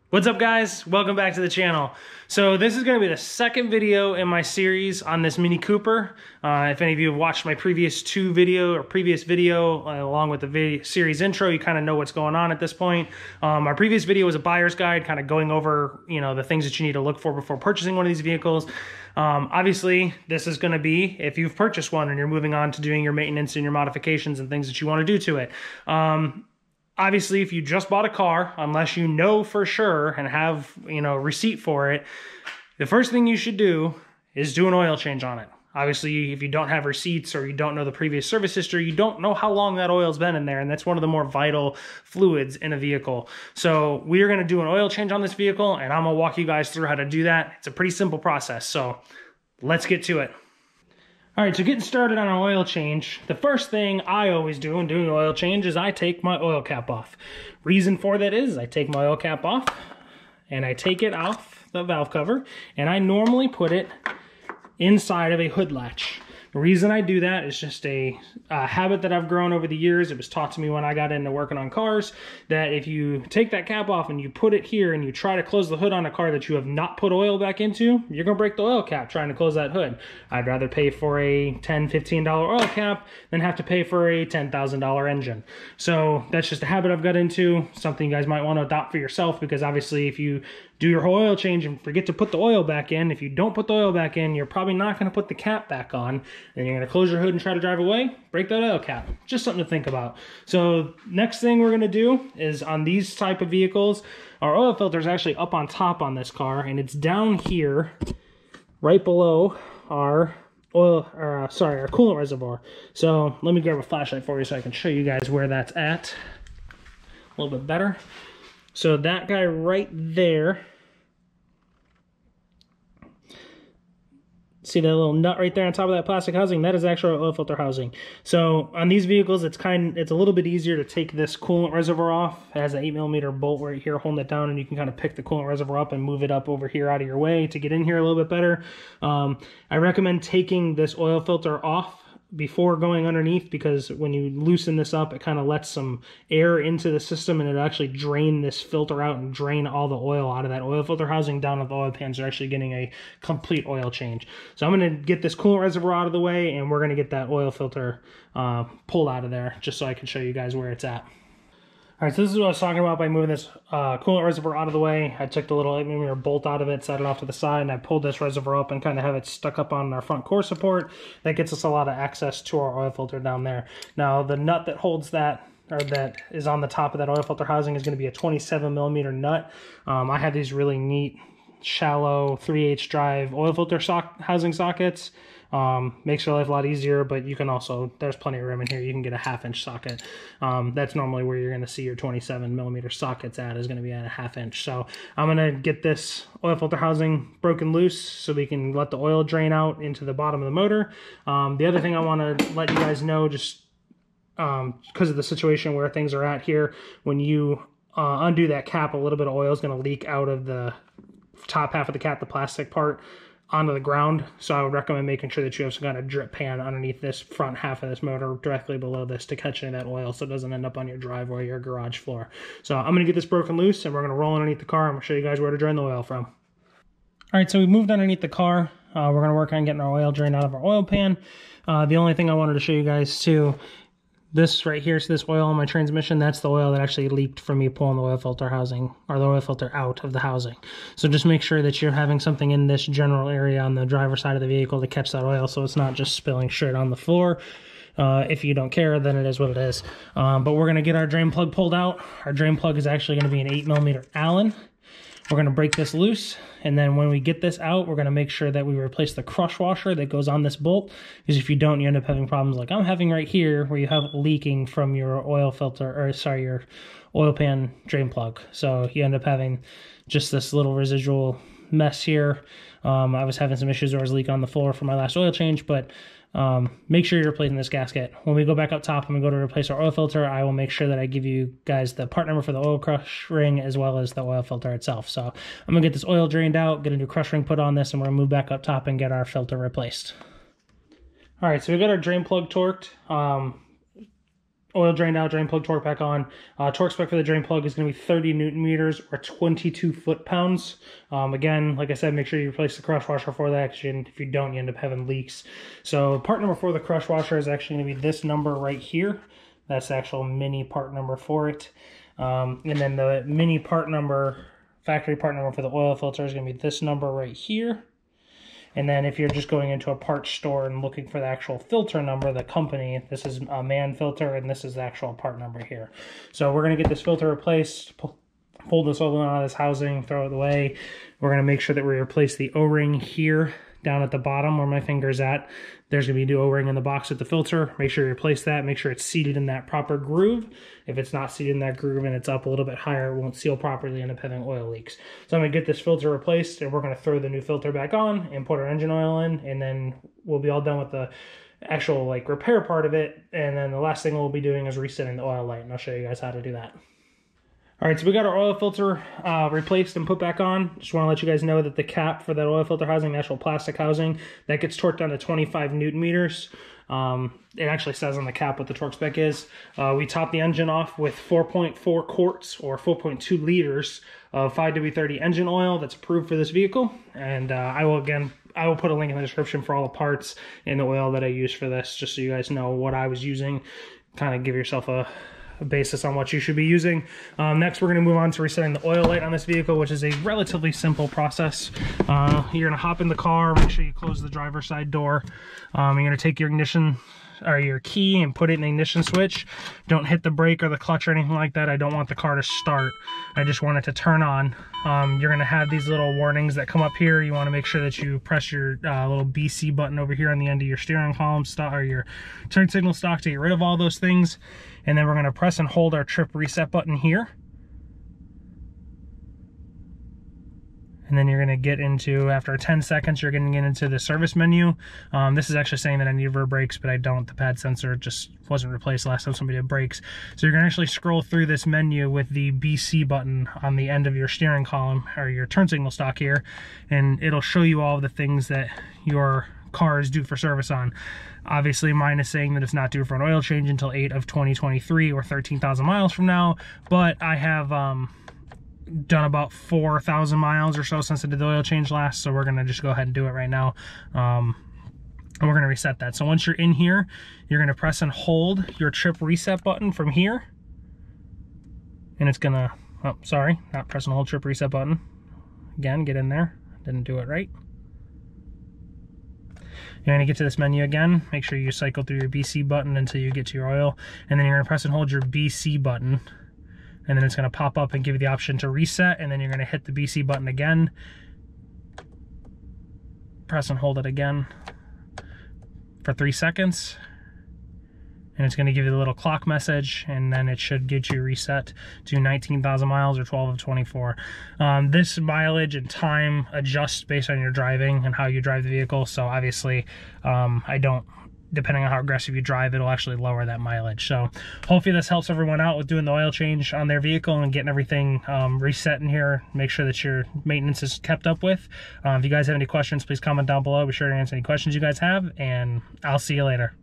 What's up, guys? Welcome back to the channel. So this is going to be the second video in my series on this Mini Cooper. If any of you have watched my previous video along with the series intro, you kind of know what's going on at this point. Our previous video was a buyer's guide, kind of going over the things that you need to look for before purchasing one of these vehicles. Obviously, this is going to be if you've purchased one and you're moving on to doing your maintenance and your modifications and things that you want to do to it. Obviously, if you just bought a car, unless you know for sure and have, receipt for it, the first thing you should do is do an oil change on it. Obviously, if you don't have receipts or you don't know the previous service history, you don't know how long that oil's been in there, and that's one of the more vital fluids in a vehicle. So we are going to do an oil change on this vehicle, and I'm going to walk you guys through how to do that. It's a pretty simple process, so let's get to it. All right, so getting started on an oil change, the first thing I always do when doing an oil change is I take my oil cap off. Reason for that is I take my oil cap off and I take it off the valve cover and I normally put it inside of a hood latch. The reason I do that is just a habit that I've grown over the years. It was taught to me when I got into working on cars that if you take that cap off and you put it here and you try to close the hood on a car that you have not put oil back into, you're going to break the oil cap trying to close that hood. I'd rather pay for a $10, $15 oil cap than have to pay for a $10,000 engine. So that's just a habit I've got into, something you guys might want to adopt for yourself, because obviously if you do your whole oil change and forget to put the oil back in, if you don't put the oil back in, you're probably not going to put the cap back on, and you're going to close your hood and try to drive away, break that oil cap. Just something to think about. So next thing we're going to do is on these type of vehicles, our oil filter is actually up on top on this car, and it's down here right below our our coolant reservoir. So let me grab a flashlight for you so I can show you guys where that's at a little bit better. So that guy right there, see that little nut right there on top of that plastic housing? That is actually our oil filter housing. So on these vehicles, it's a little bit easier to take this coolant reservoir off. It has an 8mm bolt right here holding it down, and you can kind of pick the coolant reservoir up and move it up over here out of your way to get in here a little bit better. I recommend taking this oil filter off before going underneath, because when you loosen this up, it kind of lets some air into the system and it'll actually drain this filter out and drain all the oil out of that oil filter housing down to the oil pans. You're actually getting a complete oil change. So I'm going to get this coolant reservoir out of the way, and we're going to get that oil filter pulled out of there just so I can show you guys where it's at. All right, so this is what I was talking about by moving this coolant reservoir out of the way. I took the little 8mm bolt out of it, set it off to the side, and I pulled this reservoir up and kind of have it stuck up on our front core support. That gets us a lot of access to our oil filter down there. Now, the nut that holds that, or that is on the top of that oil filter housing, is going to be a 27mm nut. I have these really neat, shallow 3/8 drive oil filter housing sockets. Makes your life a lot easier, but you can also, there's plenty of room in here. You can get a 1/2-inch socket. That's normally where you're going to see your 27mm sockets at, is going to be at a 1/2 inch. So I'm going to get this oil filter housing broken loose so we can let the oil drain out into the bottom of the motor. The other thing I want to let you guys know, just because of the situation where things are at here, when you undo that cap, a little bit of oil is going to leak out of the top half of the cap, the plastic part, onto the ground. So I would recommend making sure that you have some kind of drip pan underneath this front half of this motor, directly below this, to catch any of that oil so it doesn't end up on your driveway or your garage floor. So I'm going to get this broken loose, and we're going to roll underneath the car. I'm going to show you guys where to drain the oil from. All right, so we moved underneath the car. We're going to work on getting our oil drained out of our oil pan. The only thing I wanted to show you guys too, this right here, so this oil on my transmission, that's the oil that actually leaked from me pulling the oil filter housing, or the oil filter out of the housing. So just make sure that you're having something in this general area on the driver's side of the vehicle to catch that oil, so it's not just spilling straight on the floor. If you don't care, then it is what it is. But we're going to get our drain plug pulled out. Our drain plug is actually going to be an 8mm Allen. We're going to break this loose, and then when we get this out, we're going to make sure that we replace the crush washer that goes on this bolt, because if you don't, you end up having problems like I'm having right here, where you have leaking from your oil filter, or sorry, your oil pan drain plug. So you end up having just this little residual mess here. I was having some issues where I was leaking on the floor from my last oil change, but make sure you're replacing this gasket. When we go back up top and we go to replace our oil filter, I will make sure that I give you guys the part number for the oil crush ring as well as the oil filter itself. So I'm going to get this oil drained out, get a new crush ring put on this, and we're going to move back up top and get our filter replaced. All right, so we got our drain plug torqued. oil drained out, drain plug torque back on. Torque spec for the drain plug is going to be 30 Newton meters or 22 foot-pounds. Again, like I said, make sure you replace the crush washer for that, because if you don't, you end up having leaks. So part number for the crush washer is actually going to be this number right here. That's the actual mini part number for it. And then the mini part number, factory part number for the oil filter is going to be this number right here. And then if you're just going into a parts store and looking for the actual filter number, the company, this is a man filter, and this is the actual part number here. So we're going to get this filter replaced, pull this oil out of this housing, throw it away. We're going to make sure that we replace the O-ring here down at the bottom where my finger's at. There's going to be a new O-ring in the box with the filter. Make sure you replace that. Make sure it's seated in that proper groove. If it's not seated in that groove and it's up a little bit higher, it won't seal properly and end up having oil leaks. So I'm going to get this filter replaced, and we're going to throw the new filter back on and put our engine oil in, and then we'll be all done with the actual like repair part of it. And then the last thing we'll be doing is resetting the oil light, and I'll show you guys how to do that. All right, so we got our oil filter replaced and put back on. Just want to let you guys know that the cap for that oil filter housing, the actual plastic housing, that gets torqued down to 25 Newton meters. It actually says on the cap what the torque spec is. We top the engine off with 4.4 quarts or 4.2 liters of 5W30 engine oil that's approved for this vehicle. And I will put a link in the description for all the parts and the oil that I use for this, just so you guys know what I was using. Kind of give yourself a basis on what you should be using. Next, we're going to move on to resetting the oil light on this vehicle, which is a relatively simple process. You're going to hop in the car, make sure you close the driver's side door. You're going to take your ignition or your key and put it in the ignition switch. Don't hit the brake or the clutch or anything like that. I don't want the car to start. I just want it to turn on. You're going to have these little warnings that come up here. You want to make sure that you press your little BC button over here on the end of your steering column or your turn signal stock to get rid of all those things. And then we're going to press and hold our trip reset button here. And then you're going to get into, after 10 seconds, you're going to get into the service menu. This is actually saying that I need rear brakes, but I don't. The pad sensor just wasn't replaced last time somebody had brakes. So you're going to actually scroll through this menu with the BC button on the end of your steering column, or your turn signal stock here, and it'll show you all the things that your car is due for service on. Obviously, mine is saying that it's not due for an oil change until 8 of 2023 or 13,000 miles from now, but I have done about 4,000 miles or so since I did the oil change last, so we're gonna just go ahead and do it right now. And we're gonna reset that. So once you're in here, you're gonna press and hold your trip reset button from here, and it's gonna, oh, sorry, not press and hold trip reset button. Again, get in there, didn't do it right. You're going to get to this menu again. Make sure you cycle through your BC button until you get to your oil, and then you're going to press and hold your BC button, and then it's going to pop up and give you the option to reset, and then you're going to hit the BC button again, press and hold it again for 3 seconds, and it's going to give you the little clock message, and then it should get you reset to 19,000 miles or 12 of 24. This mileage and time adjusts based on your driving and how you drive the vehicle. So obviously, depending on how aggressive you drive, it'll actually lower that mileage. So hopefully this helps everyone out with doing the oil change on their vehicle and getting everything reset in here. Make sure that your maintenance is kept up with. If you guys have any questions, please comment down below. Be sure to answer any questions you guys have, and I'll see you later.